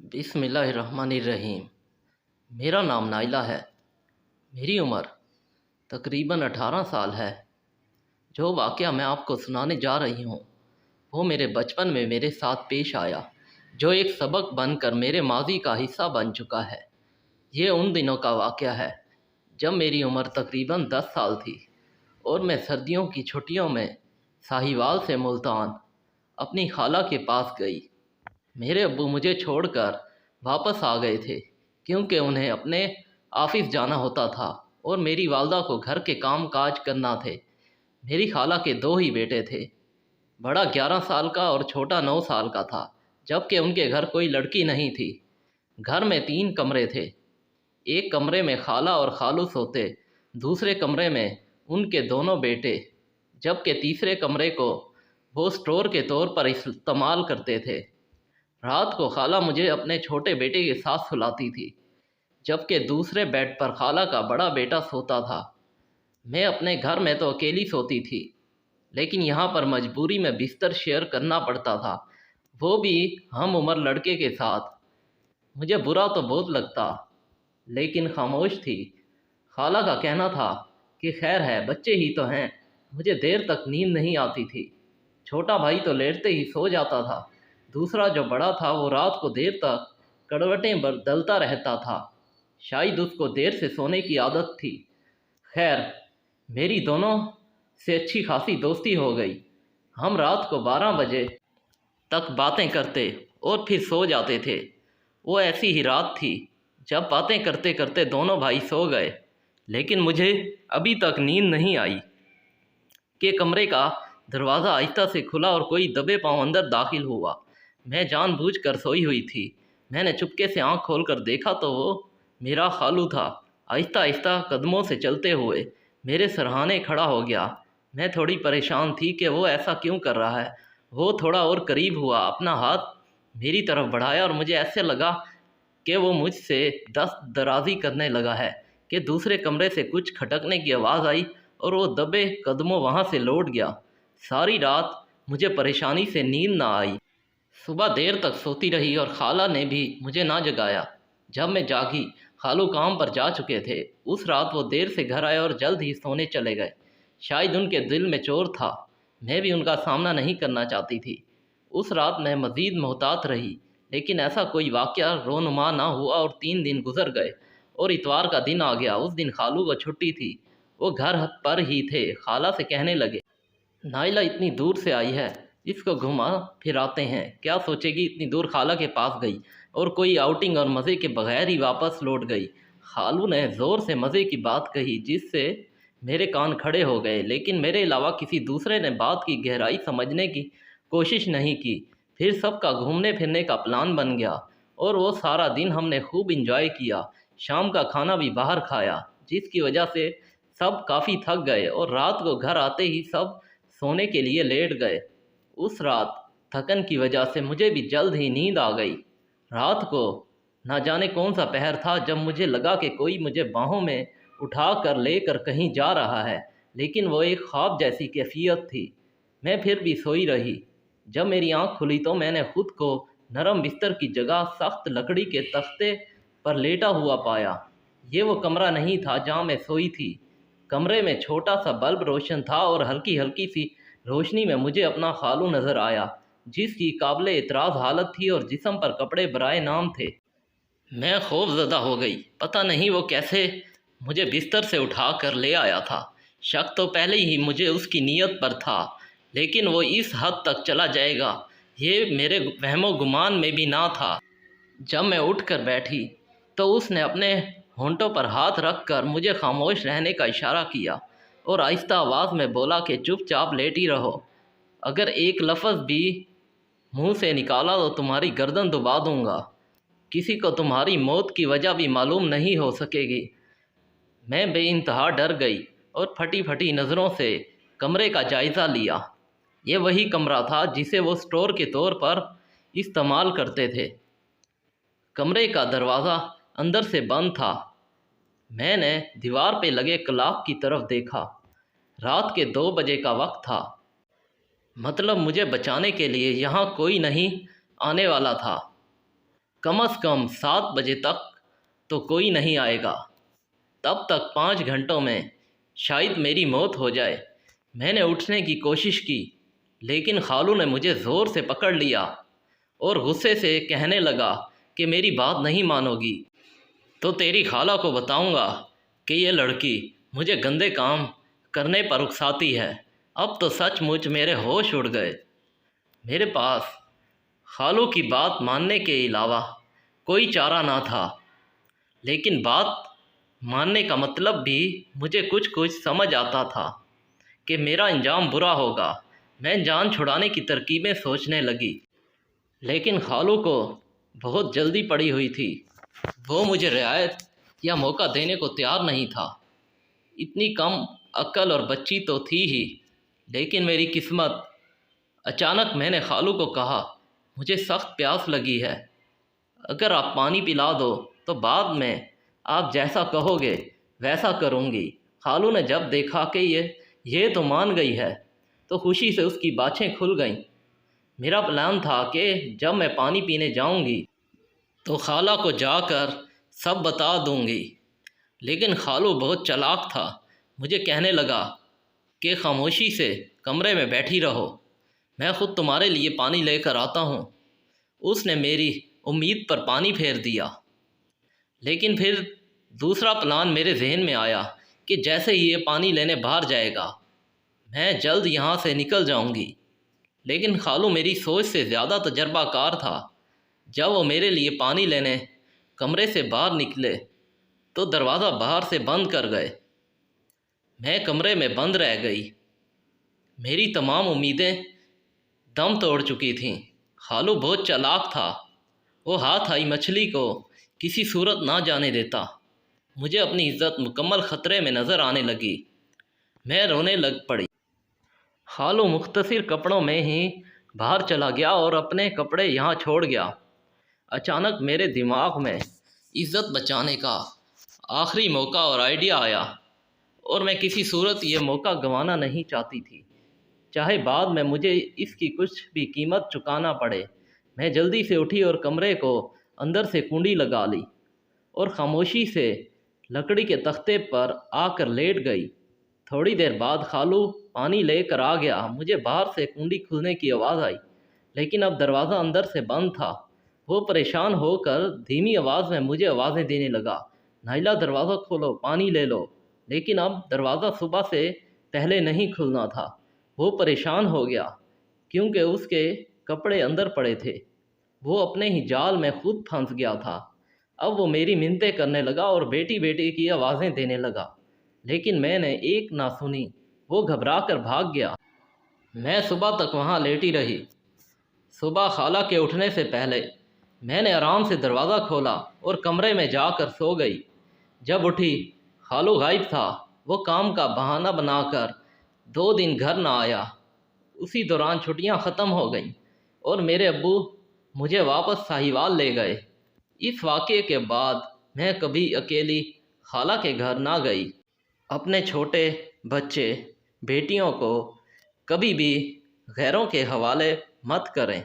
बिस्मिल्लाहिर्रहमानिर्रहीम। मेरा नाम नाइला है। मेरी उम्र तकरीबन 18 साल है। जो वाक़या मैं आपको सुनाने जा रही हूँ वो मेरे बचपन में मेरे साथ पेश आया, जो एक सबक बनकर मेरे माजी का हिस्सा बन चुका है। ये उन दिनों का वाक़या है जब मेरी उम्र तकरीबन 10 साल थी और मैं सर्दियों की छुट्टियों में साहिवाल से मुल्तान अपनी खाला के पास गई। मेरे अब्बू मुझे छोड़कर वापस आ गए थे क्योंकि उन्हें अपने ऑफिस जाना होता था और मेरी वालदा को घर के काम काज करना थे। मेरी खाला के दो ही बेटे थे, बड़ा 11 साल का और छोटा 9 साल का था, जबकि उनके घर कोई लड़की नहीं थी। घर में 3 कमरे थे। एक कमरे में खाला और खालू सोते, दूसरे कमरे में उनके दोनों बेटे, जबकि तीसरे कमरे को वो स्टोर के तौर पर इस्तेमाल करते थे। रात को खाला मुझे अपने छोटे बेटे के साथ सुलाती थी, जबकि दूसरे बेड पर खाला का बड़ा बेटा सोता था। मैं अपने घर में तो अकेली सोती थी, लेकिन यहाँ पर मजबूरी में बिस्तर शेयर करना पड़ता था, वो भी हम उम्र लड़के के साथ। मुझे बुरा तो बहुत लगता, लेकिन खामोश थी। खाला का कहना था कि खैर है, बच्चे ही तो हैं। मुझे देर तक नींद नहीं आती थी। छोटा भाई तो लेटते ही सो जाता था। दूसरा जो बड़ा था वो रात को देर तक करवटें बदलता रहता था। शायद उसको देर से सोने की आदत थी। खैर, मेरी दोनों से अच्छी खासी दोस्ती हो गई। हम रात को 12 बजे तक बातें करते और फिर सो जाते थे। वो ऐसी ही रात थी जब बातें करते करते दोनों भाई सो गए, लेकिन मुझे अभी तक नींद नहीं आई कि कमरे का दरवाज़ा आहिस्ता से खुला और कोई दबे पांव अंदर दाखिल हुआ। मैं जानबूझकर सोई हुई थी। मैंने चुपके से आंख खोलकर देखा तो वो मेरा खालू था। आहिस्ता आहिस्ता कदमों से चलते हुए मेरे सरहाने खड़ा हो गया। मैं थोड़ी परेशान थी कि वो ऐसा क्यों कर रहा है। वो थोड़ा और करीब हुआ, अपना हाथ मेरी तरफ बढ़ाया और मुझे ऐसे लगा कि वो मुझसे दस्त दराजी करने लगा है कि दूसरे कमरे से कुछ खटकने की आवाज़ आई और वो दबे कदमों वहाँ से लौट गया। सारी रात मुझे परेशानी से नींद ना आई। सुबह देर तक सोती रही और खाला ने भी मुझे ना जगाया। जब मैं जागी, खालू काम पर जा चुके थे। उस रात वो देर से घर आए और जल्द ही सोने चले गए। शायद उनके दिल में चोर था। मैं भी उनका सामना नहीं करना चाहती थी। उस रात मैं मज़ीद मोहतात रही, लेकिन ऐसा कोई वाक़या रोनुमा ना हुआ और 3 दिन गुजर गए और इतवार का दिन आ गया। उस दिन खालू को छुट्टी थी, वो घर पर ही थे। खाला से कहने लगे, नाइला इतनी दूर से आई है, इसको घुमा फिराते हैं। क्या सोचेगी, इतनी दूर खाला के पास गई और कोई आउटिंग और मज़े के बगैर ही वापस लौट गई। खालू ने ज़ोर से मज़े की बात कही जिससे मेरे कान खड़े हो गए, लेकिन मेरे अलावा किसी दूसरे ने बात की गहराई समझने की कोशिश नहीं की। फिर सबका घूमने फिरने का प्लान बन गया और वो सारा दिन हमने खूब इंजॉय किया। शाम का खाना भी बाहर खाया, जिसकी वजह से सब काफ़ी थक गए और रात को घर आते ही सब सोने के लिए लेट गए। उस रात थकन की वजह से मुझे भी जल्द ही नींद आ गई। रात को ना जाने कौन सा पहर था जब मुझे लगा कि कोई मुझे बाहों में उठा कर लेकर कहीं जा रहा है, लेकिन वो एक ख्वाब जैसी कैफियत थी। मैं फिर भी सोई रही। जब मेरी आंख खुली तो मैंने खुद को नरम बिस्तर की जगह सख्त लकड़ी के तख्ते पर लेटा हुआ पाया। ये वो कमरा नहीं था जहाँ मैं सोई थी। कमरे में छोटा सा बल्ब रोशन था और हल्की हल्की सी रोशनी में मुझे अपना खालू नज़र आया, जिसकी काबिले एतराज़ हालत थी और जिस्म पर कपड़े बराए नाम थे। मैं खौफज़दा हो गई। पता नहीं वो कैसे मुझे बिस्तर से उठा कर ले आया था। शक तो पहले ही मुझे उसकी नीयत पर था, लेकिन वो इस हद तक चला जाएगा ये मेरे वहमो गुमान में भी ना था। जब मैं उठ कर बैठी तो उसने अपने होंठों पर हाथ रख कर मुझे खामोश रहने का इशारा किया और आहिस्ता आवाज़ में बोला कि चुपचाप लेटी रहो। अगर एक लफ्ज़ भी मुंह से निकाला तो तुम्हारी गर्दन दबा दूंगा। किसी को तुम्हारी मौत की वजह भी मालूम नहीं हो सकेगी। मैं बेइंतहा डर गई और फटी फटी नज़रों से कमरे का जायज़ा लिया। ये वही कमरा था जिसे वो स्टोर के तौर पर इस्तेमाल करते थे। कमरे का दरवाज़ा अंदर से बंद था। मैंने दीवार पे लगे क्लॉक की तरफ देखा। रात के 2 बजे का वक्त था। मतलब मुझे बचाने के लिए यहाँ कोई नहीं आने वाला था। कम अज़ कम 7 बजे तक तो कोई नहीं आएगा। तब तक 5 घंटों में शायद मेरी मौत हो जाए। मैंने उठने की कोशिश की, लेकिन खालू ने मुझे ज़ोर से पकड़ लिया और गुस्से से कहने लगा कि मेरी बात नहीं मानोगी तो तेरी खाला को बताऊंगा कि ये लड़की मुझे गंदे काम करने पर उकसाती है। अब तो सचमुच मेरे होश उड़ गए। मेरे पास खालू की बात मानने के अलावा कोई चारा ना था, लेकिन बात मानने का मतलब भी मुझे कुछ कुछ समझ आता था कि मेरा अंजाम बुरा होगा। मैं जान छुड़ाने की तरकीबें सोचने लगी, लेकिन खालू को बहुत जल्दी पड़ी हुई थी। वो मुझे रियायत या मौका देने को तैयार नहीं था। इतनी कम अक्ल और बच्ची तो थी ही, लेकिन मेरी किस्मत। अचानक मैंने खालू को कहा, मुझे सख्त प्यास लगी है, अगर आप पानी पिला दो तो बाद में आप जैसा कहोगे वैसा करूँगी। खालू ने जब देखा कि ये तो मान गई है तो खुशी से उसकी बाछें खुल गईं। मेरा प्लान था कि जब मैं पानी पीने जाऊँगी तो खाला को जाकर सब बता दूँगी, लेकिन खालू बहुत चालाक था। मुझे कहने लगा कि खामोशी से कमरे में बैठी रहो, मैं ख़ुद तुम्हारे लिए पानी लेकर आता हूँ। उसने मेरी उम्मीद पर पानी फेर दिया, लेकिन फिर दूसरा प्लान मेरे जहन में आया कि जैसे ही ये पानी लेने बाहर जाएगा मैं जल्द यहाँ से निकल जाऊँगी। लेकिन खालू मेरी सोच से ज़्यादा तजर्बाकार था। जब वो मेरे लिए पानी लेने कमरे से बाहर निकले तो दरवाज़ा बाहर से बंद कर गए। मैं कमरे में बंद रह गई। मेरी तमाम उम्मीदें दम तोड़ चुकी थीं। खालू बहुत चालाक था। वो हाथ आई मछली को किसी सूरत ना जाने देता। मुझे अपनी इज्जत मुकम्मल ख़तरे में नज़र आने लगी। मैं रोने लग पड़ी। खालू मुख्तसर कपड़ों में ही बाहर चला गया और अपने कपड़े यहाँ छोड़ गया। अचानक मेरे दिमाग में इज्जत बचाने का आखिरी मौका और आइडिया आया, और मैं किसी सूरत ये मौका गंवाना नहीं चाहती थी, चाहे बाद में मुझे इसकी कुछ भी कीमत चुकाना पड़े। मैं जल्दी से उठी और कमरे को अंदर से कुंडी लगा ली और खामोशी से लकड़ी के तख्ते पर आकर लेट गई। थोड़ी देर बाद खालू पानी लेकर आ गया। मुझे बाहर से कुंडी खुलने की आवाज़ आई, लेकिन अब दरवाज़ा अंदर से बंद था। वो परेशान होकर धीमी आवाज़ में मुझे आवाज़ें देने लगा, नाइला दरवाज़ा खोलो, पानी ले लो। लेकिन अब दरवाज़ा सुबह से पहले नहीं खुलना था। वो परेशान हो गया क्योंकि उसके कपड़े अंदर पड़े थे। वो अपने ही जाल में खुद फंस गया था। अब वो मेरी मिन्नतें करने लगा और बेटी बेटी की आवाज़ें देने लगा, लेकिन मैंने एक ना सुनी। वो घबरा कर भाग गया। मैं सुबह तक वहाँ लेटी रही। सुबह खाला के उठने से पहले मैंने आराम से दरवाज़ा खोला और कमरे में जाकर सो गई। जब उठी, खालू गायब था। वो काम का बहाना बनाकर 2 दिन घर ना आया। उसी दौरान छुट्टियां ख़त्म हो गईं और मेरे अब्बू मुझे वापस साहिवाल ले गए। इस वाक़े के बाद मैं कभी अकेली खाला के घर ना गई। अपने छोटे बच्चे बेटियों को कभी भी गैरों के हवाले मत करें।